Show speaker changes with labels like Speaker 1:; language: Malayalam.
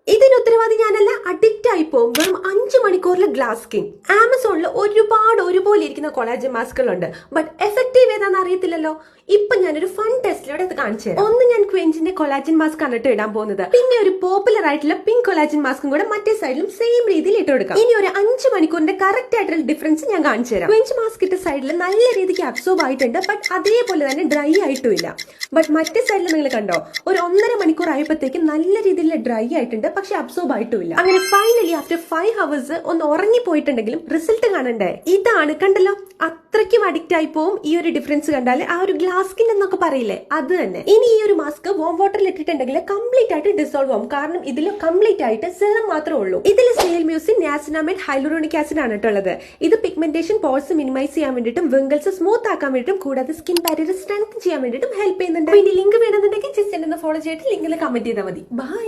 Speaker 1: ഇതിന് ഉത്തരവാദി ഞാനല്ല, അഡിക്റ്റ് ആയി പോകും. വെറും 5 മണിക്കൂറിൽ ഗ്ലാസ് സ്കിൻ. ആമസോണിൽ ഒരുപാട് ഒരുപോലെ ഇരിക്കുന്ന കൊളാജൻ മാസ്കുകളുണ്ട്. ബട്ട് എഫക്റ്റീവ് ഏതാണെന്ന് അറിയത്തില്ലല്ലോ. ഇപ്പൊ ഞാനൊരു ഫൺ ടെസ്റ്റിലൂടെ ഇത് കാണിച്ചു തരാം. ഒന്ന്, ഞാൻ ക്വെഞ്ചിന്റെ കൊളാജൻ മാസ്ക് ആണ് ഇടാൻ പോകുന്നത്. പിന്നെ ഒരു പോപ്പുലർ ആയിട്ടുള്ള പിങ്ക് കൊളാജൻ മാസ്കും കൂടെ മറ്റേ സൈഡിലും സെയിം രീതിയിൽ ഇട്ട് കൊടുക്കാം. ഇനി ഒരു 5 മണിക്കൂറിന്റെ കറക്റ്റ് ആയിട്ടുള്ള ഡിഫറൻസ് ഞാൻ കാണിച്ചു തരാം. ക്വെഞ്ച് മാസ്ക് ഇട്ട സൈഡിൽ നല്ല രീതിക്ക് അബ്സോർബ് ആയിട്ടുണ്ട്, ബട്ട് അതേപോലെ തന്നെ ഡ്രൈ ആയിട്ടുമില്ല. ബട്ട് മറ്റേ സൈഡിൽ നിങ്ങൾ കണ്ടോ, ഒരു 1.5 മണിക്കൂർ ആയപ്പോഴത്തേക്ക് നല്ല രീതിയിൽ ഡ്രൈ ആയിട്ടുണ്ട്, പക്ഷെ അബ്സോർബ് ആയിട്ടുമില്ല. അങ്ങനെ ഫൈനലി ആഫ്റ്റർ 5 hours ഒന്ന് ഉറങ്ങിപ്പോയിട്ടുണ്ടെങ്കിലും റിസൾട്ട് കാണണ്ടേ? ഇതാണ്, കണ്ടല്ലോ, അത്രയ്ക്കും അഡിക്റ്റ് ആയി പോവും. ഈ ഒരു ഡിഫറൻസ് കണ്ടാല് ആ ഒരു ഗ്ലാസ് സ്കിൻ എന്നൊക്കെ പറയില്ലേ, അത് തന്നെ. ഇനി ഈ ഒരു മാസ്ക് വാം വാട്ടറിൽ ഇട്ടിട്ടുണ്ടെങ്കിൽ കംപ്ലീറ്റ് ആയിട്ട് ഡിസോൾവ് ആവും. കാരണം ഇതിൽ കംപ്ലീറ്റ് ആയിട്ട് സെറം മാത്രമേ ഉള്ളൂ. ഇതിൽ snail mucin, niacinamide, hyaluronic acid ആണ് കേട്ടുള്ളത്. ഇത് പിഗ്മെന്റേഷൻ, പോർസ് മിനിമൈസ് ചെയ്യാൻ വേണ്ടിയിട്ടും വിങ്കിൾസ് സ്മൂത്ത് ആക്കാൻ വേണ്ടിയിട്ടും കൂടാതെ സ്കിൻ ബാരിയർ സ്ട്രെങ്ത് ചെയ്യാൻ വേണ്ടിയിട്ടും ഹെൽപ്പ് ചെയ്യുന്നുണ്ട്. ഇതിന്റെ ലിങ്ക് വേണമെന്നുണ്ടെങ്കിൽ ജസ്റ്റ് എന്നെ ഫോളോ ചെയ്തിട്ട് ലിങ്കിൽ കമന്റ് ചെയ്താൽ മതി. ബൈ.